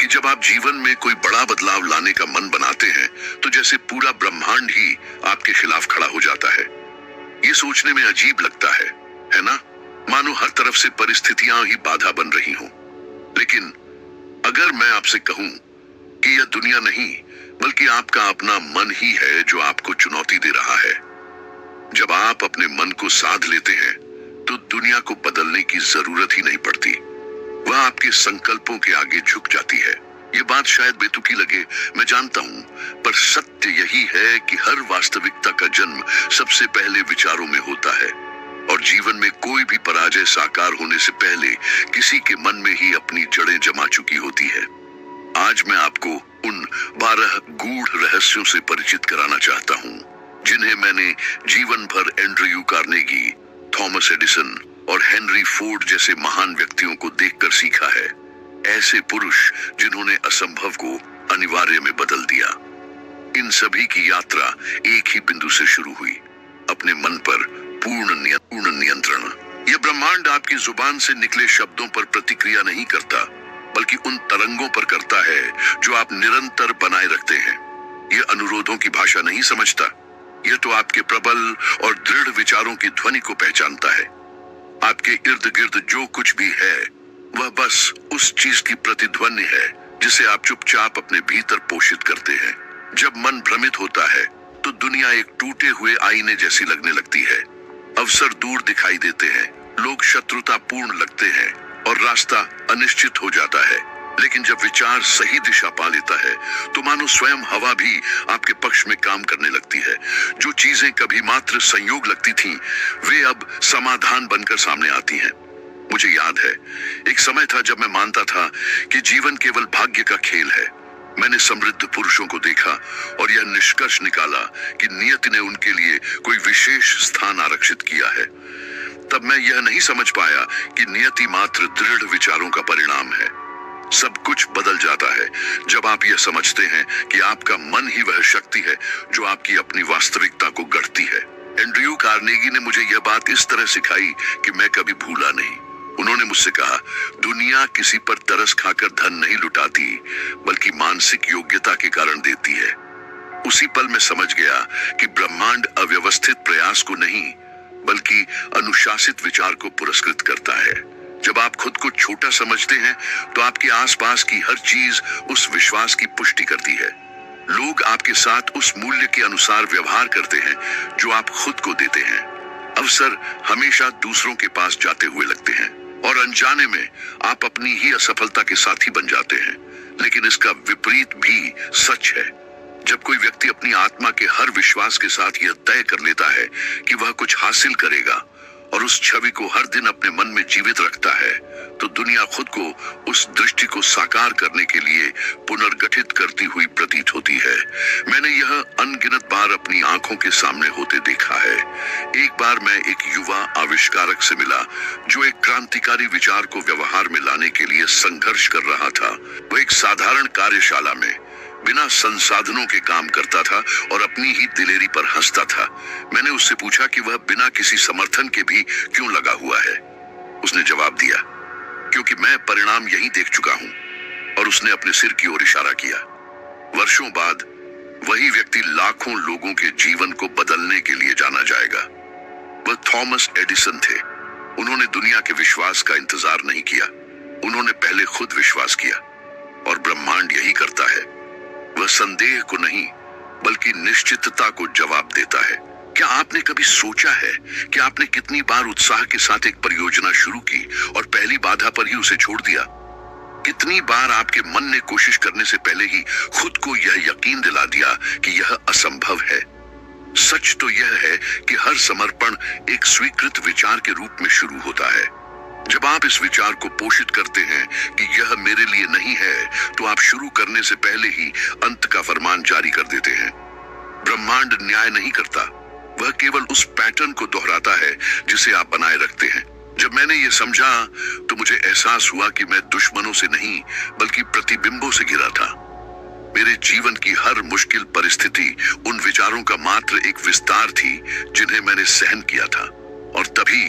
कि जब आप जीवन में कोई बड़ा बदलाव लाने का मन बनाते हैं तो जैसे पूरा ब्रह्मांड ही आपके खिलाफ खड़ा हो जाता है। ये सोचने में अजीब लगता है ना? मानो हर तरफ से परिस्थितियां ही बाधा बन रही हों। लेकिन अगर मैं आपसे कहूं कि यह दुनिया नहीं बल्कि आपका अपना मन ही है जो आपको चुनौती दे रहा है। जब आप अपने मन को साध लेते हैं तो दुनिया को बदलने की जरूरत ही नहीं पड़ती, वह आपके संकल्पों के आगे झुक जाती है। ये बात शायद बेतुकी लगे, मैं जानता हूं, पर सत्य यही है कि हर वास्तविकता का जन्म सबसे पहले विचारों में होता है और जीवन में कोई भी पराजय साकार होने से पहले किसी के मन में ही अपनी जड़ें जमा चुकी होती है। आज मैं आपको उन 12 गूढ़ रहस्यों से परिचित कराना चाहता हूं जिन्हें मैंने जीवन भर एंड्रयू कार्नेगी, थॉमस एडिसन और हेनरी फोर्ड जैसे महान व्यक्तियों को देखकर सीखा है। ऐसे पुरुष जिन्होंने असंभव को अनिवार्य में बदल दिया। इन सभी की यात्रा एक ही बिंदु से शुरू हुई, अपने मन पर पूर्ण नियंत्रण। यह ब्रह्मांड आपकी जुबान से निकले शब्दों पर प्रतिक्रिया नहीं करता बल्कि उन तरंगों पर करता है जो आप निरंतर बनाए रखते हैं। यह अनुरोधों की भाषा नहीं समझता, यह तो आपके प्रबल और दृढ़ विचारों की ध्वनि को पहचानता है। आपके इर्द गिर्द जो कुछ भी है वह बस उस चीज की प्रतिध्वनि है जिसे आप चुपचाप अपने भीतर पोषित करते हैं। जब मन भ्रमित होता है तो दुनिया एक टूटे हुए आईने जैसी लगने लगती है। अवसर दूर दिखाई देते हैं, लोग शत्रुतापूर्ण लगते हैं और रास्ता अनिश्चित हो जाता है। लेकिन जब विचार सही दिशा पा लेता है तो मानो स्वयं हवा भी आपके पक्ष में काम करने लगती है। जो चीजें कभी मात्र संयोग लगती थीं, वे अब समाधान बनकर सामने आती हैं। मुझे याद है, एक समय था जब मैं मानता था कि जीवन केवल भाग्य का खेल है। मैंने समृद्ध पुरुषों को देखा और यह निष्कर्ष निकाला कि नियति ने उनके लिए कोई विशेष स्थान आरक्षित किया है। तब मैं यह नहीं समझ पाया कि नियति मात्र दृढ़ विचारों का परिणाम है। सब कुछ बदल जाता है जब आप यह समझते हैं कि आपका मन ही वह शक्ति है जो आपकी अपनी वास्तविकता को गढ़ती है। एंड्रयू कार्नेगी ने मुझे यह बात इस तरह सिखाई कि मैं कभी भूला नहीं। उन्होंने मुझसे कहा, दुनिया किसी पर तरस खाकर धन नहीं लुटाती बल्कि मानसिक योग्यता के कारण देती है। उसी पल मैं समझ गया कि ब्रह्मांड अव्यवस्थित प्रयास को नहीं बल्कि अनुशासित विचार को पुरस्कृत करता है। जब आप खुद को छोटा समझते हैं तो आपके आसपास की हर चीज उस विश्वास की पुष्टि करती है। लोग आपके साथ उस मूल्य के अनुसार व्यवहार करते हैं जो आप खुद को देते हैं। अवसर हमेशा दूसरों के पास जाते हुए लगते हैं और अनजाने में आप अपनी ही असफलता के साथी बन जाते हैं। लेकिन इसका विपरीत भी सच है। जब कोई व्यक्ति अपनी आत्मा के हर विश्वास के साथ यह तय कर लेता है कि वह कुछ हासिल करेगा और उस छवि को हर दिन अपने मन में जीवित रखता है तो दुनिया खुद को उस दृष्टि को साकार करने के लिए पुनर्गठित करती हुई प्रतीत होती है। मैंने यह अनगिनत बार अपनी आंखों के सामने होते देखा है। एक बार मैं एक युवा आविष्कारक से मिला जो एक क्रांतिकारी विचार को व्यवहार में लाने के लिए संघर्ष कर रहा था। वह एक साधारण कार्यशाला में बिना संसाधनों के काम करता था और अपनी ही दिलेरी पर हंसता था। मैंने उससे पूछा कि वह बिना किसी समर्थन के भी क्यों लगा हुआ है। उसने जवाब दिया, क्योंकि मैं परिणाम यही देख चुका हूं। और उसने अपने सिर की ओर इशारा किया। वर्षों बाद वही व्यक्ति लाखों लोगों के जीवन को बदलने के लिए जाना जाएगा। वह थॉमस एडिसन थे। उन्होंने दुनिया के विश्वास का इंतजार नहीं किया, उन्होंने पहले खुद विश्वास किया। और ब्रह्मांड यही करता है, वह संदेह को नहीं बल्कि निश्चितता को जवाब देता है। क्या आपने कभी सोचा है कि आपने कितनी बार उत्साह के साथ एक परियोजना शुरू की और पहली बाधा पर ही उसे छोड़ दिया? कितनी बार आपके मन ने कोशिश करने से पहले ही खुद को यह यकीन दिला दिया कि यह असंभव है? सच तो यह है कि हर समर्पण एक स्वीकृत विचार के रूप में शुरू होता है। जब आप इस विचार को पोषित करते हैं कि यह मेरे लिए नहीं है, तो आप शुरू करने से पहले ही अंत का फरमान जारी कर देते हैं। ब्रह्मांड न्याय नहीं करता, वह केवल उस पैटर्न को दोहराता है जिसे आप बनाए रखते हैं। जब मैंने ये समझा तो मुझे एहसास हुआ कि मैं दुश्मनों से नहीं बल्कि प्रतिबिंबों से घिरा था। मेरे जीवन की हर मुश्किल परिस्थिति उन विचारों का मात्र एक विस्तार थी जिन्हें मैंने सहन किया था। और तभी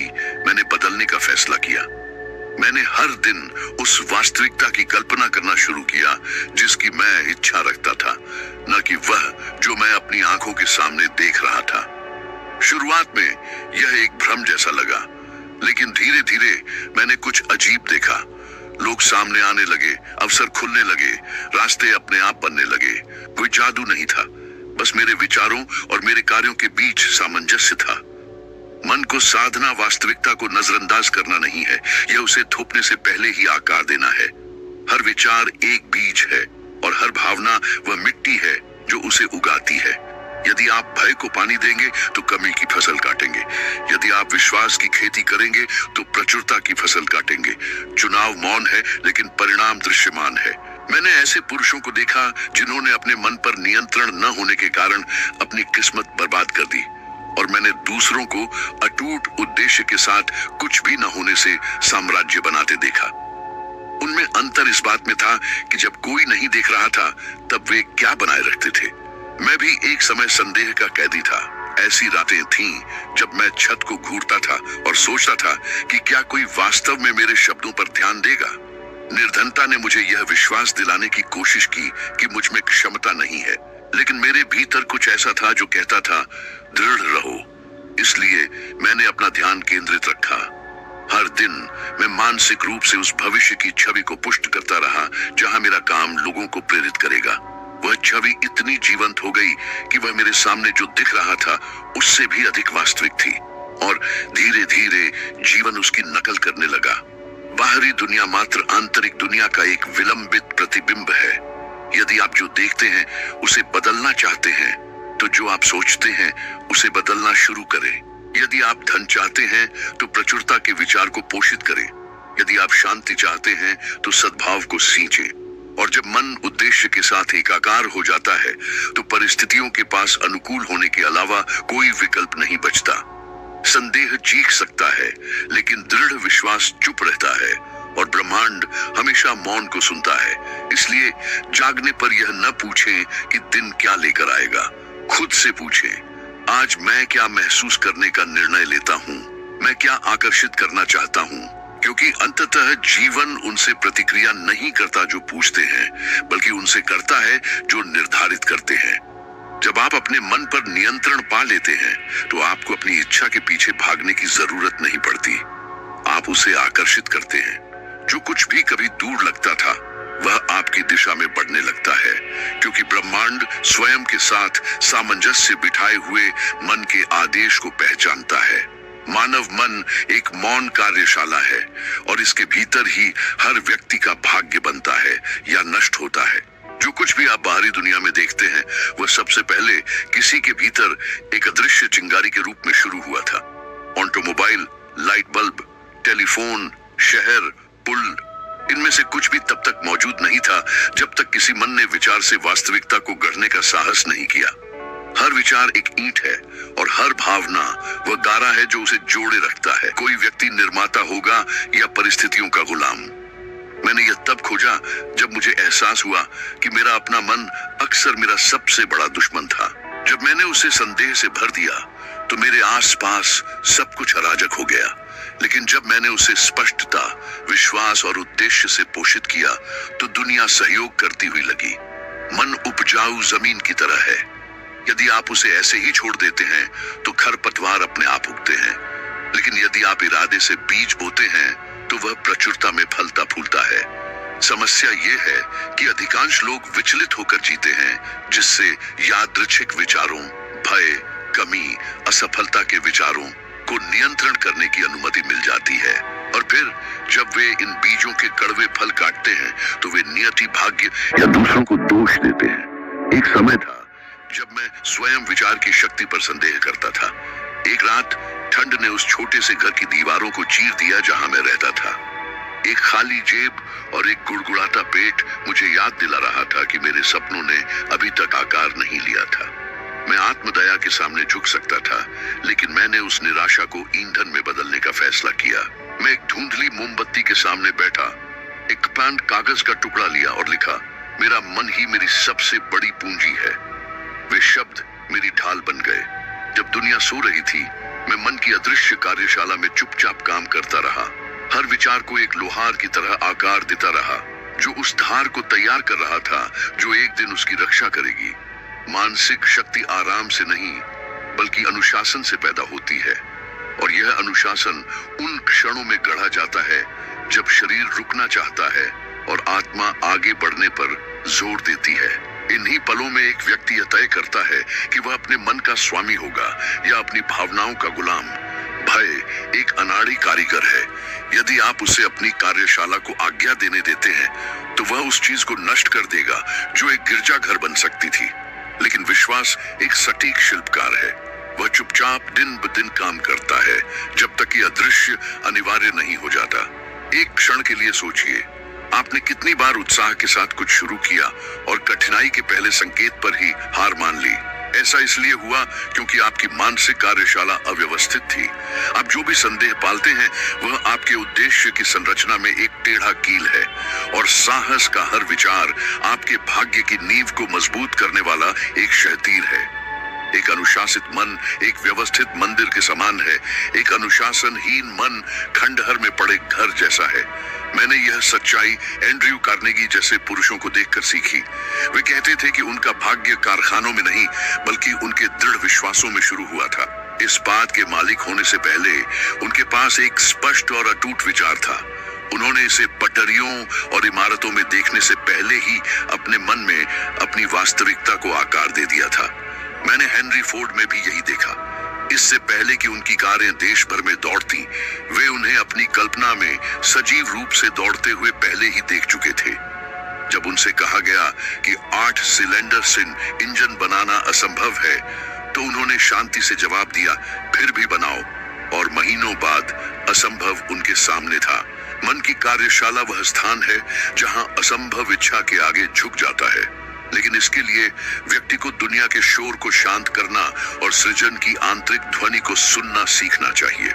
मैंने बदलने का फैसला किया। मैंने हर दिन उस वास्तविकता की कल्पना करना शुरू किया जिसकी मैं इच्छा रखता था, न कि वह जो मैं अपनी आंखों के सामने देख रहा था। शुरुआत में यह एक भ्रम जैसा लगा, लेकिन धीरे धीरे मैंने कुछ अजीब देखा। लोग सामने आने लगे, अवसर खुलने लगे, रास्ते अपने आप बनने लगे। कोई जादू नहीं था, बस मेरे विचारों और मेरे कार्यों के बीच सामंजस्य था। मन को साधना वास्तविकता को नजरअंदाज करना नहीं है, यह उसे थोपने से पहले ही आकार देना है। हर विचार एक बीज है और हर भावना वह मिट्टी है जो उसे उगाती है। यदि आप भय को पानी देंगे तो कमी की फसल काटेंगे। यदि आप विश्वास की खेती करेंगे तो प्रचुरता की फसल काटेंगे। चुनाव मौन है, लेकिन परिणाम दृश्यमान है। मैंने ऐसे पुरुषों को देखा जिन्होंने अपने मन पर नियंत्रण न होने के कारण अपनी किस्मत बर्बाद कर दी, और मैंने दूसरों को अटूट उद्देश्य के साथ कुछ भी न होने से साम्राज्य बनाते देखा। उनमें अंतर इस बात में था कि जब कोई नहीं देख रहा था तब वे क्या बनाए रखते थे। मैं भी एक समय संदेह का कैदी था। ऐसी रातें थीं जब मैं छत को घूरता था और सोचता था कि क्या कोई वास्तव में मेरे शब्दों पर ध्यान देगा। निर्धनता ने मुझे यह विश्वास दिलाने की कोशिश की कि मुझ में क्षमता नहीं है, लेकिन मेरे भीतर कुछ ऐसा था जो कहता था, दृढ़ रहो। इसलिए मैंने अपना ध्यान केंद्रित रखा। हर दिन मैं मानसिक रूप से उस भविष्य की छवि को पुष्ट करता रहा जहां मेरा काम लोगों को प्रेरित करेगा। वह छवि इतनी जीवंत हो गई कि वह मेरे सामने जो दिख रहा था उससे भी अधिक वास्तविक थी, और धीरे धीरे जीवन उसकी नकल करने लगा। बाहरी दुनिया मात्र आंतरिक दुनिया का एक विलंबित प्रतिबिंब है। यदि आप जो देखते हैं उसे बदलना चाहते हैं तो जो आप सोचते हैं उसे बदलना शुरू करें। यदि आप धन चाहते हैं तो प्रचुरता के विचार को पोषित करें। यदि आप शांति चाहते हैं तो सद्भाव को सींचें। और जब मन उद्देश्य के साथ एकाकार हो जाता है तो परिस्थितियों के पास अनुकूल होने के अलावा कोई विकल्प नहीं बचता। संदेह चीख सकता है, लेकिन दृढ़ विश्वास चुप रहता है, और ब्रह्मांड हमेशा मौन को सुनता है। इसलिए जागने पर यह न पूछें कि दिन क्या लेकर आएगा, खुद से पूछें, आज मैं क्या महसूस करने का निर्णय लेता हूँ, मैं क्या आकर्षित करना चाहता हूँ। क्योंकि अंततः जीवन उनसे प्रतिक्रिया नहीं करता जो पूछते हैं, बल्कि उनसे करता है जो निर्धारित करते हैं। जब आप अपने मन पर नियंत्रण पा लेते हैं तो आपको अपनी इच्छा के पीछे भागने की जरूरत नहीं पड़ती। आप उसे आकर्षित करते हैं। जो कुछ भी कभी दूर लगता था वह आपकी दिशा में बढ़ने लगता है, क्योंकि ब्रह्मांड स्वयं के साथ सामंजस्य बिठाए हुए मन के आदेश को पहचानता है। मानव मन एक मौन कार्यशाला है, और इसके भीतर ही हर व्यक्ति का भाग्य बनता है या नष्ट होता है। जो कुछ भी आप बाहरी दुनिया में देखते हैं वह सबसे पहले किसी के भीतर एक अदृश्य चिंगारी के रूप में शुरू हुआ था। ऑटोमोबाइल, लाइट बल्ब, टेलीफोन, शहर, पुल, इनमें से कुछ भी तब तक मौजूद नहीं था जब तक किसी मन ने विचार से वास्तविकता को गढ़ने का साहस नहीं किया। हर विचार एक ईंट है, और हर भावना वह गारा है जो उसे जोड़े रखता है। कोई व्यक्ति निर्माता होगा या परिस्थितियों का गुलाम। मैंने यह तब खोजा जब मुझे एहसास हुआ कि मेरा अपना मन अक्सर मेरा सबसे बड़ा दुश्मन था। जब मैंने उसे संदेह से भर दिया तो मेरे आसपास सब कुछ अराजक हो गया, लेकिन जब मैंने उसे स्पष्टता, विश्वास और उद्देश्य से पोषित किया तो दुनिया सहयोग करती हुई लगी। मन उपजाऊ जमीन की तरह है। यदि आप उसे ऐसे ही छोड़ देते हैं तो खरपतवार अपने आप उगते हैं, लेकिन यदि आप इरादे से बीज बोते हैं तो वह प्रचुरता में फलता फूलता है। समस्या ये है कि अधिकांश लोग विचलित होकर जीते हैं, जिससे यादृच्छिक विचारों, भय, कमी, असफलता के विचारों को नियंत्रण करने की अनुमति मिल जाती है, और फिर जब वे इन बीजों के कड़वे फल काटते हैं तो वे नियति, भाग्य या दूसरों को दोष देते हैं। एक समय था जब मैं स्वयं विचार की शक्ति पर संदेह करता था। एक रात ठंड ने उस छोटे से घर की दीवारों को चीर दिया जहां मैं रहता था। एक खाली जेब और एक गुड़गुड़ाता पेट मुझे याद दिला रहा था कि मेरे सपनों ने अभी तक आकार नहीं लिया था। मैं आत्मदया के सामने झुक सकता था, लेकिन मैंने उस निराशा को ईंधन में बदलने का फैसला किया। मैं एक धुंधली मोमबत्ती के सामने बैठा, एक पैंट कागज का टुकड़ा लिया और लिखा, मेरा मन ही मेरी सबसे बड़ी पूंजी है। वे शब्द मेरी ढाल बन गए। जब दुनिया सो रही थी, मैं मन की अदृश्य कार्यशाला में चुपचाप काम करता रहा। हर विचार को एक लोहार की तरह आकार देता रहा, जो उस धार को तैयार कर रहा था जो एक दिन उसकी रक्षा करेगी। मानसिक शक्ति आराम से नहीं बल्कि अनुशासन से पैदा होती है, और यह अनुशासन उन क्षणों में गढ़ा जाता है जब शरीर रुकना चाहता है और आत्मा आगे बढ़ने पर जोर देती है। इन्हीं पलों में एक व्यक्ति यह तय करता है कि वह अपने मन का स्वामी होगा या अपनी भावनाओं का गुलाम। भय एक अनाड़ी कारीगर है। यदि आप उसे अपनी कार्यशाला को आज्ञा देने देते हैं तो वह उस चीज को नष्ट कर देगा जो एक गिरजाघर बन सकती थी। लेकिन विश्वास एक सटीक शिल्पकार है। वह चुपचाप दिन ब दिन काम करता है जब तक कि अदृश्य अनिवार्य नहीं हो जाता। एक क्षण के लिए सोचिए, आपने कितनी बार उत्साह के साथ कुछ शुरू किया और कठिनाई के पहले संकेत पर ही हार मान ली। ऐसा इसलिए हुआ क्योंकि आपकी मानसिक कार्यशाला अव्यवस्थित थी। आप जो भी संदेह पालते हैं वह आपके उद्देश्य की संरचना में एक टेढ़ा कील है, और साहस का हर विचार आपके भाग्य की नींव को मजबूत करने वाला एक शहतीर है। एक अनुशासित मन एक व्यवस्थित मंदिर के समान है। एक अनुशासनहीन मन खंडहर में पड़े घर जैसा है। मैंने यह सच्चाई एंड्रयू कार्नेगी जैसे पुरुषों को देखकर सीखी। वे कहते थे कि उनका भाग्य कारखानों में नहीं बल्कि उनके दृढ़ विश्वासों में शुरू हुआ था। इस बात के मालिक होने से पहले उनके पास एक स्पष्ट और अटूट विचार था। उन्होंने इसे पटरियों और इमारतों में देखने से पहले ही अपने मन में अपनी वास्तविकता को आकार दे दिया था। मैंने हेनरी फोर्ड में भी यही देखा। इससे पहले कि उनकी कारें देश भर में दौड़ती, वे उन्हें अपनी कल्पना में सजीव रूप से दौड़ते हुए पहले ही देख चुके थे। जब उनसे कहा गया कि 8 सिलेंडर से इंजन बनाना असंभव है तो उन्होंने शांति से जवाब दिया, फिर भी बनाओ। और महीनों बाद असंभव उनके सामने था। मन की कार्यशाला वह स्थान है जहां असंभव इच्छा के आगे झुक जाता है। लेकिन इसके लिए व्यक्ति को दुनिया के शोर को शांत करना और सृजन की आंतरिक ध्वनि को सुनना सीखना चाहिए।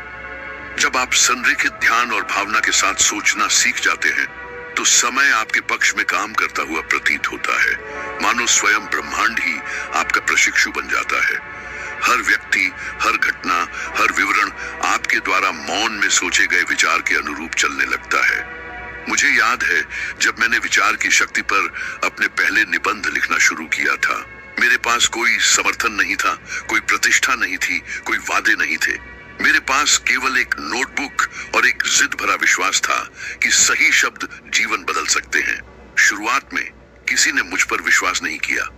जब आप संरेखित ध्यान और भावना के साथ सोचना सीख जाते हैं तो समय आपके पक्ष में काम करता हुआ प्रतीत होता है, मानो स्वयं ब्रह्मांड ही आपका प्रशिक्षु बन जाता है। हर व्यक्ति, हर घटना, हर विवरण आपके द्वारा मौन में सोचे गए विचार के अनुरूप चलने लगता है। मुझे याद है जब मैंने विचार की शक्ति पर अपने पहले निबंध लिखना शुरू किया था। मेरे पास कोई समर्थन नहीं था, कोई प्रतिष्ठा नहीं थी, कोई वादे नहीं थे। मेरे पास केवल एक नोटबुक और एक जिद भरा विश्वास था कि सही शब्द जीवन बदल सकते हैं। शुरुआत में किसी ने मुझ पर विश्वास नहीं किया।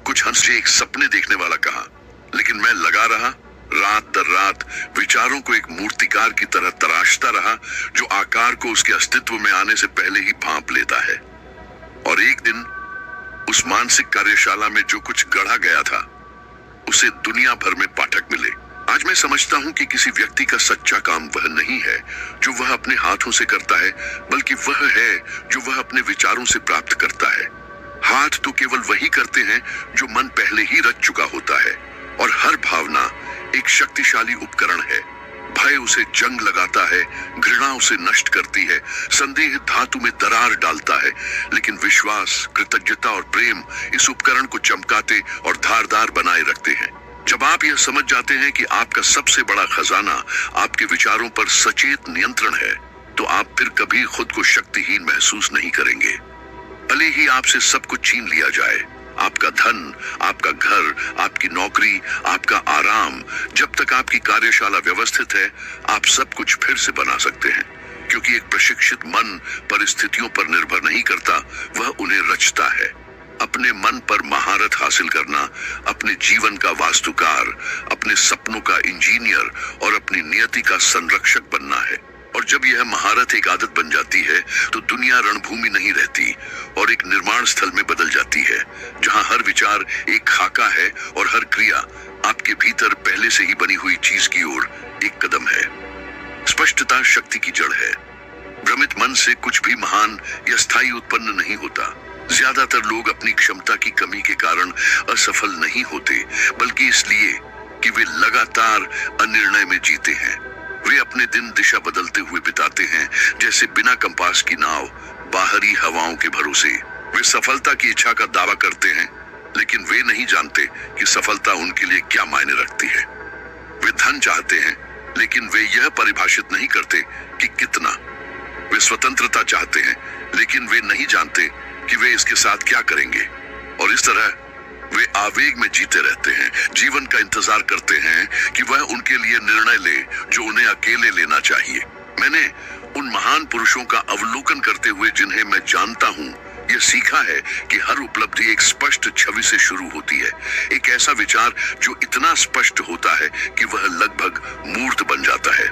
कुछ हंस एक सपने देखने वाला कहा, लेकिन मैं लगा रहा। रात दर रात विचारों को एक मूर्तिकार की तरह तराशता रहा जो आकार को उसके अस्तित्व में आने से पहले ही भांप लेता है। और एक दिन उस मानसिक कार्यशाला में जो कुछ गढ़ा गया था उसे दुनिया भर में पाठक मिले। आज मैं समझता हूं कि किसी व्यक्ति का सच्चा काम वह नहीं है जो वह अपने हाथों से करता है, बल्कि वह है जो वह अपने विचारों से प्राप्त करता है। हाथ तो केवल वही करते हैं जो मन पहले ही रच चुका होता है, और हर भावना एक शक्तिशाली उपकरण है। भय उसे जंग लगाता है, घृणा उसे नष्ट करती है, संदेह धातु में दरार डालता है, लेकिन विश्वास, कृतज्ञता और प्रेम इस उपकरण को चमकाते और धारदार बनाए रखते हैं। जब आप यह समझ जाते हैं कि आपका सबसे बड़ा खजाना आपके विचारों पर सचेत नियंत्रण है, तो आप फिर कभी खुद को शक्तिहीन महसूस नहीं करेंगे। भले ही आपसे सब कुछ छीन लिया जाए, आपका धन, आपका घर, आपकी नौकरी, आपका आराम, जब तक आपकी कार्यशाला व्यवस्थित है आप सब कुछ फिर से बना सकते हैं। क्योंकि एक प्रशिक्षित मन परिस्थितियों पर निर्भर नहीं करता, वह उन्हें रचता है। अपने मन पर महारत हासिल करना अपने जीवन का वास्तुकार, अपने सपनों का इंजीनियर और अपनी नियति का संरक्षक बनना है। और जब यह महारत एक आदत बन जाती है तो दुनिया रणभूमि नहीं रहती और एक निर्माण स्थल में बदल जाती है, जहां हर विचार एक खाका है और हर क्रिया आपके भीतर पहले से ही बनी हुई चीज की ओर एक कदम है। स्पष्टता शक्ति की जड़ है। भ्रमित मन से कुछ भी महान या स्थायी उत्पन्न नहीं होता। ज्यादातर लोग अपनी क्षमता की कमी के कारण असफल नहीं होते, बल्कि इसलिए कि वे लगातार अनिर्णय में जीते हैं। वे अपने दिन दिशा बदलते हुए बिताते हैं, जैसे बिना कंपास की नाव बाहरी हवाओं के भरोसे। वे सफलता की इच्छा का दावा करते हैं, लेकिन वे नहीं जानते कि सफलता उनके लिए क्या मायने रखती है। वे धन चाहते हैं, लेकिन वे यह परिभाषित नहीं करते कि कितना। वे स्वतंत्रता चाहते हैं, लेकिन वे नहीं जानते कि वे इसके साथ क्या करेंगे, और इस तरह वे आवेग में जीते रहते हैं, जीवन का इंतजार करते हैं कि वह उनके लिए निर्णय ले जो उन्हें अकेले लेना चाहिए। मैंने उन महान पुरुषों का अवलोकन करते हुए जिन्हें मैं जानता हूँ, यह सीखा है कि हर उपलब्धि एक स्पष्ट छवि से शुरू होती है, एक ऐसा विचार जो इतना स्पष्ट होता है कि वह लगभग मूर्त बन जाता है।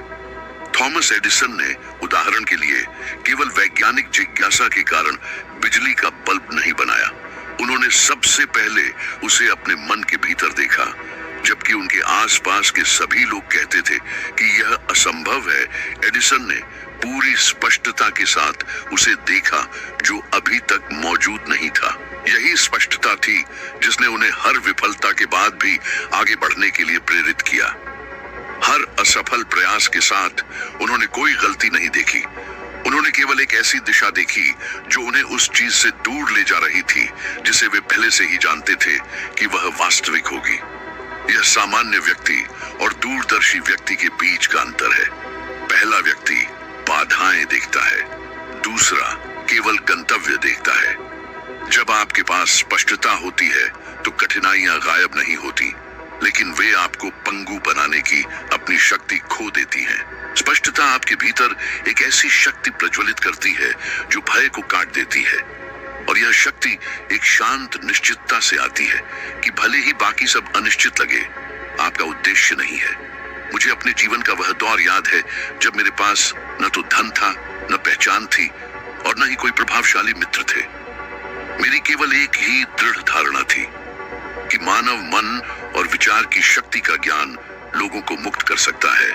थॉमस एडिसन ने उदाहरण के लिए केवल वैज्ञानिक जिज्ञासा के कारण बिजली का बल्ब नहीं बनाया, उन्होंने सबसे पहले उसे अपने मन के भीतर देखा। जबकि उनके आसपास के सभी लोग कहते थे कि यह असंभव है, एडिसन ने पूरी स्पष्टता के साथ उसे देखा जो अभी तक मौजूद नहीं था। यही स्पष्टता थी जिसने उन्हें हर विफलता के बाद भी आगे बढ़ने के लिए प्रेरित किया। हर असफल प्रयास के साथ उन्होंने कोई गलती नहीं देखी, उन्होंने केवल एक ऐसी दिशा देखी जो उन्हें उस चीज से दूर ले जा रही थी जिसे वे पहले से ही जानते थे कि वह वास्तविक होगी। यह सामान्य व्यक्ति और दूरदर्शी व्यक्ति के बीच का अंतर है। पहला व्यक्ति बाधाएं देखता है, दूसरा केवल गंतव्य देखता है। जब आपके पास स्पष्टता होती है तो कठिनाइयां गायब नहीं होती, लेकिन वे आपको पंगु बनाने की अपनी शक्ति खो देती हैं। स्पष्टता आपके भीतर एक ऐसी शक्ति प्रज्वलित करती है जो भय को काट देती है, और यह शक्ति एक शांत निश्चितता से आती है कि भले ही बाकी सब अनिश्चित लगे, आपका उद्देश्य नहीं है। मुझे अपने जीवन का वह दौर याद है जब मेरे पास न तो धन था, न पहचान थी, और न ही कोई प्रभावशाली मित्र थे। मेरी केवल एक ही दृढ़ धारणा थी कि मानव मन और विचार की शक्ति का ज्ञान लोगों को मुक्त कर सकता है।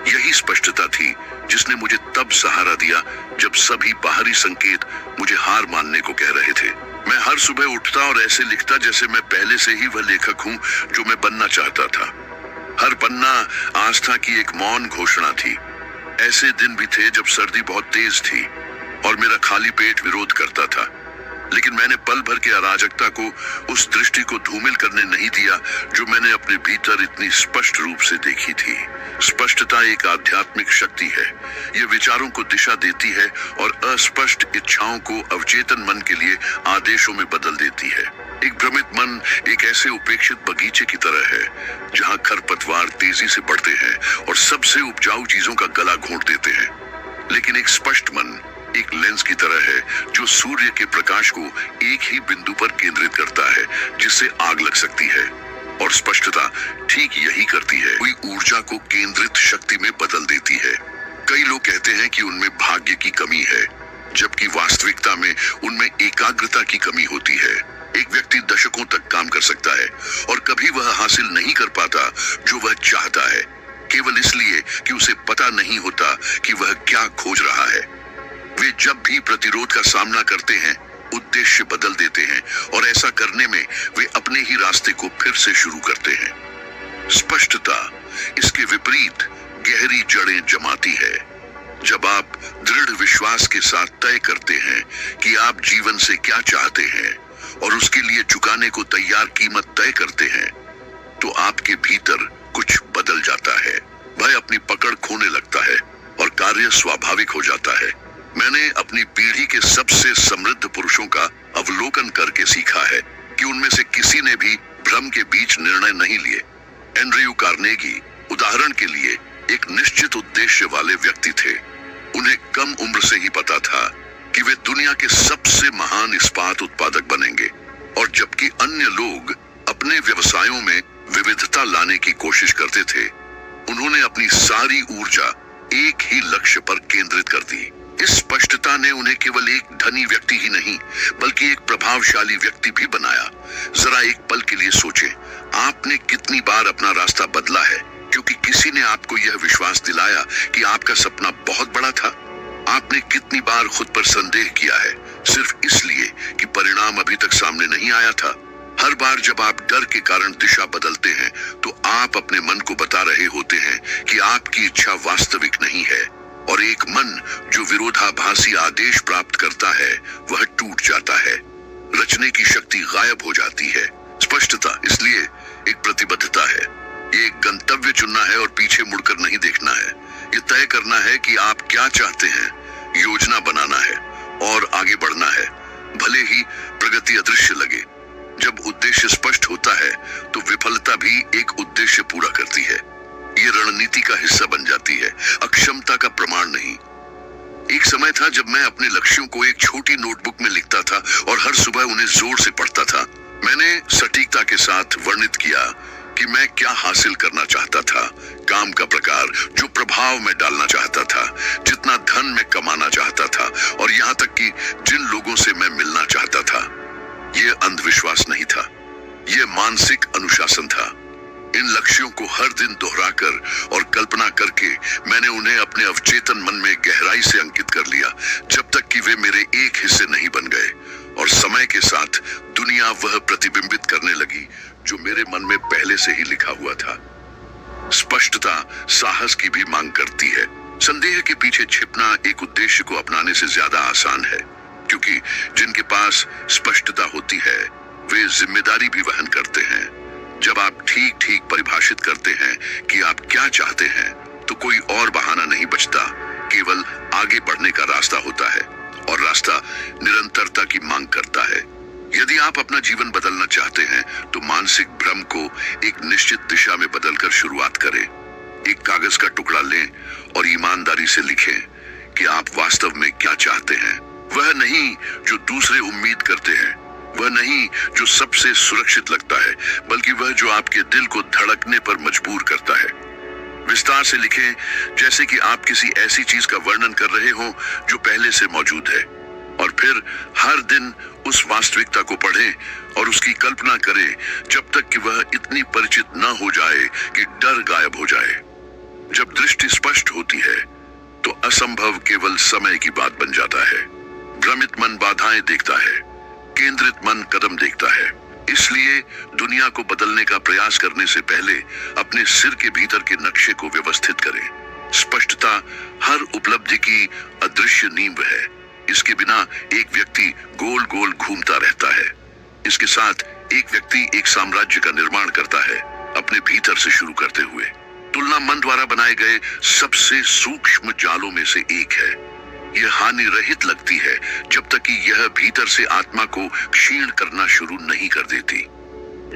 यही स्पष्टता थी जिसने मुझे तब सहारा दिया जब सभी बाहरी संकेत मुझे हार मानने को कह रहे थे। मैं हर सुबह उठता और ऐसे लिखता जैसे मैं पहले से ही वह लेखक हूं जो मैं बनना चाहता था। हर पन्ना आस्था की एक मौन घोषणा थी। ऐसे दिन भी थे जब सर्दी बहुत तेज थी और मेरा खाली पेट विरोध करता था, लेकिन मैंने पल भर की अराजकता को उस दृष्टि को धूमिल करने नहीं दिया जो मैंने अपने भीतर इतनी स्पष्ट रूप से देखी थी। स्पष्टता एक आध्यात्मिक शक्ति है। यह विचारों को दिशा देती है और अस्पष्ट इच्छाओं को अवचेतन मन के लिए आदेशों में बदल देती है। एक भ्रमित मन एक ऐसे उपेक्षित बगीचे की तरह है जहां खरपतवार तेजी से बढ़ते हैं और सबसे उपजाऊ चीजों का गला घोंट देते हैं, लेकिन एक स्पष्ट मन एक लेंस की तरह है जो सूर्य के प्रकाश को एक ही बिंदु पर केंद्रित करता है जिससे आग लग सकती है। और स्पष्टता ठीक यही करती है, कोई ऊर्जा को केंद्रित शक्ति में बदल देती है। कई लोग कहते हैं कि उनमें भाग्य की कमी है, जबकि वास्तविकता में उनमें एकाग्रता की कमी होती है। एक व्यक्ति दशकों तक काम कर सकता है और कभी वह हासिल नहीं कर पाता जो वह चाहता है, केवल इसलिए कि उसे पता नहीं होता कि वह क्या खोज रहा है। वे जब भी प्रतिरोध का सामना करते हैं, उद्देश्य बदल देते हैं और ऐसा करने में वे अपने ही रास्ते को फिर से शुरू करते हैं। स्पष्टता इसके विपरीत गहरी जड़ें जमाती है। जब आप दृढ़ विश्वास के साथ तय करते हैं कि आप जीवन से क्या चाहते हैं और उसके लिए चुकाने को तैयार कीमत तय करते हैं, तो आपके भीतर कुछ बदल जाता है। भय अपनी पकड़ खोने लगता है और कार्य स्वाभाविक हो जाता है। मैंने अपनी पीढ़ी के सबसे समृद्ध पुरुषों का अवलोकन करके सीखा है कि उनमें से किसी ने भी भ्रम के बीच निर्णय नहीं लिए। एंड्रयू कार्नेगी उदाहरण के लिए एक निश्चित उद्देश्य वाले व्यक्ति थे। उन्हें कम उम्र से ही पता था कि वे दुनिया के सबसे महान इस्पात उत्पादक बनेंगे, और जबकि अन्य लोग अपने व्यवसायों में विविधता लाने की कोशिश करते थे, उन्होंने अपनी सारी ऊर्जा एक ही लक्ष्य पर केंद्रित कर दी। इस स्पष्टता ने उन्हें केवल एक धनी व्यक्ति ही नहीं बल्कि एक प्रभावशाली व्यक्ति भी बनाया। जरा एक पल के लिए सोचें, आपने कितनी बार अपना रास्ता बदला है क्योंकि किसी ने आपको यह विश्वास दिलाया कि आपका सपना बहुत बड़ा था। आपने कितनी बार खुद पर संदेह किया है सिर्फ इसलिए कि परिणाम अभी तक सामने नहीं आया था। हर बार जब आप डर के कारण दिशा बदलते हैं तो आप अपने मन को बता रहे होते हैं कि आपकी इच्छा वास्तविक नहीं है, और एक मन जो विरोधाभासी आदेश प्राप्त करता है वह टूट जाता है। रचने की शक्ति गायब हो जाती है। स्पष्टता इसलिए एक प्रतिबद्धता है। ये एक गंतव्य चुनना है और पीछे मुड़कर नहीं देखना है। ये तय करना है कि आप क्या चाहते हैं, योजना बनाना है और आगे बढ़ना है, भले ही प्रगति अदृश्य लगे। जब उद्देश्य स्पष्ट होता है तो विफलता भी एक उद्देश्य पूरा करती है। ये रणनीति का हिस्सा बन जाती है, अक्षमता का प्रमाण नहीं। एक समय था जब मैं अपने लक्ष्यों को एक छोटी नोटबुक में लिखता था और हर सुबह उन्हें जोर से पढ़ता था। मैंने सटीकता के साथ वर्णित किया कि मैं क्या हासिल करना चाहता था, काम का प्रकार, जो प्रभाव मैं डालना चाहता था, जितना धन मैं कमाना चाहता था और यहाँ तक कि जिन लोगों से मैं मिलना चाहता था। यह अंधविश्वास नहीं था, यह मानसिक अनुशासन था। इन लक्ष्यों को हर दिन दोहराकर और कल्पना करके मैंने उन्हें अपने अवचेतन मन में गहराई से अंकित कर लिया, जब तक कि वे मेरे एक हिस्से नहीं बन गए और समय के साथ दुनिया वह प्रतिबिंबित करने लगी जो मेरे मन में पहले से ही लिखा हुआ था। स्पष्टता साहस की भी मांग करती है। संदेह के पीछे छिपना एक उद्देश्य को अपनाने से ज्यादा आसान है, क्योंकि जिनके पास स्पष्टता होती है वे जिम्मेदारी भी वहन करते हैं। जब आप ठीक ठीक परिभाषित करते हैं कि आप क्या चाहते हैं, तो कोई और बहाना नहीं बचता, केवल आगे बढ़ने का रास्ता होता है और रास्ता निरंतरता की मांग करता है। यदि आप अपना जीवन बदलना चाहते हैं तो मानसिक भ्रम को एक निश्चित दिशा में बदलकर शुरुआत करें। एक कागज का टुकड़ा लें और ईमानदारी से लिखें कि आप वास्तव में क्या चाहते हैं। वह नहीं जो दूसरे उम्मीद करते हैं, वह नहीं जो सबसे सुरक्षित लगता है, बल्कि वह जो आपके दिल को धड़कने पर मजबूर करता है। विस्तार से लिखें, जैसे कि आप किसी ऐसी चीज का वर्णन कर रहे हो जो पहले से मौजूद है, और फिर हर दिन उस वास्तविकता को पढ़ें और उसकी कल्पना करें जब तक कि वह इतनी परिचित न हो जाए कि डर गायब हो जाए। जब दृष्टि स्पष्ट होती है तो असंभव केवल समय की बात बन जाता है। भ्रमित मन बाधाएं देखता है, केंद्रित मन कदम देखता है। इसलिए दुनिया को बदलने का प्रयास करने से पहले अपने सिर के भीतर के नक्शे को व्यवस्थित करें। स्पष्टता हर उपलब्धि की अदृश्य नींव है। इसके बिना एक व्यक्ति गोल गोल घूमता रहता है। इसके साथ एक व्यक्ति एक साम्राज्य का निर्माण करता है, अपने भीतर से शुरू करते हुए। तुलना मन द्वारा बनाए गए सबसे सूक्ष्म जालों में से एक है। यह हानि रहित लगती है जब तक कि यह भीतर से आत्मा को क्षीण करना शुरू नहीं कर देती।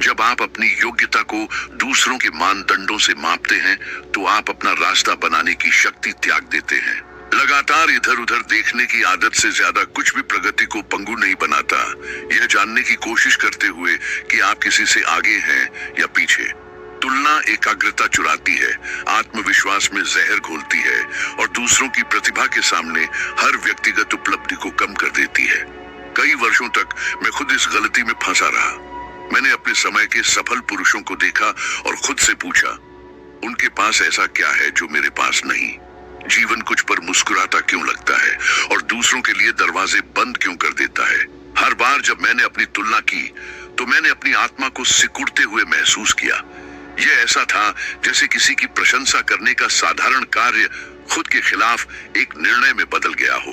जब आप अपनी योग्यता को दूसरों के मानदंडों से मापते हैं तो आप अपना रास्ता बनाने की शक्ति त्याग देते हैं। लगातार इधर उधर देखने की आदत से ज्यादा कुछ भी प्रगति को पंगु नहीं बनाता। यह जानने की कोशिश करते हुए कि आप किसी से आगे हैं या पीछे। तुलना एकाग्रता चुराती है, आत्मविश्वास में जहर घोलती है और दूसरों की प्रतिभा के सामने हर व्यक्तिगत उपलब्धि को कम कर देती है। कई वर्षों तक मैं खुद इस गलती में फंसा रहा। मैंने अपने समय के सफल पुरुषों को देखा और खुद से पूछा, उनके पास ऐसा क्या है जो मेरे पास नहीं? जीवन कुछ पर मुस्कुराता क्यों लगता है और दूसरों के लिए दरवाजे बंद क्यों कर देता है? हर बार जब मैंने अपनी तुलना की तो मैंने अपनी आत्मा को सिकुड़ते हुए महसूस किया। यह ऐसा था जैसे किसी की प्रशंसा करने का साधारण कार्य खुद के खिलाफ एक निर्णय में बदल गया हो।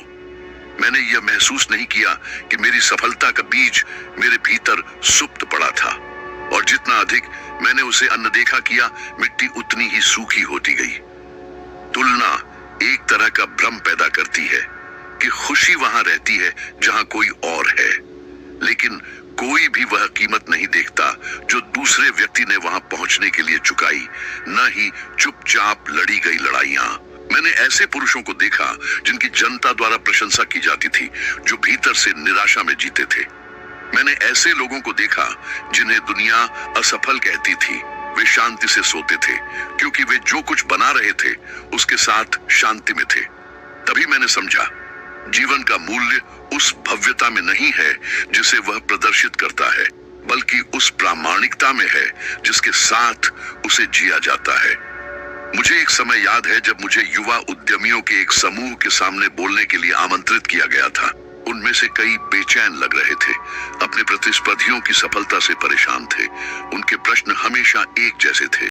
मैंने यह महसूस नहीं किया कि मेरी सफलता का बीज मेरे भीतर सुप्त पड़ा था, और जितना अधिक मैंने उसे अनदेखा किया, मिट्टी उतनी ही सूखी होती गई। तुलना एक तरह का भ्रम पैदा करती है कि खुशी वहां रहती है जहां कोई और है, लेकिन कोई भी वह कीमत नहीं देखता जो दूसरे व्यक्ति ने वहां पहुंचने के लिए चुकाई, न ही चुपचाप लड़ी गई लड़ाइयां। मैंने ऐसे पुरुषों को देखा जिनकी जनता द्वारा प्रशंसा की जाती थी, जो भीतर से निराशा में जीते थे। मैंने ऐसे लोगों को देखा जिन्हें दुनिया असफल कहती थी। वे शांति से सोते थे क्योंकि वे जो कुछ बना रहे थे उसके साथ शांति में थे। तभी मैंने समझा, जीवन का मूल्य उस भव्यता में नहीं है जिसे वह प्रदर्शित करता है, बल्कि उस प्रामाणिकता में है जिसके साथ उसे जिया जाता है। मुझे एक समय याद है जब मुझे युवा उद्यमियों के एक समूह के सामने बोलने के लिए आमंत्रित किया गया था। उनमें से कई बेचैन लग रहे थे, अपने प्रतिस्पर्धियों की सफलता से परेशान थे। उनके प्रश्न हमेशा एक जैसे थे।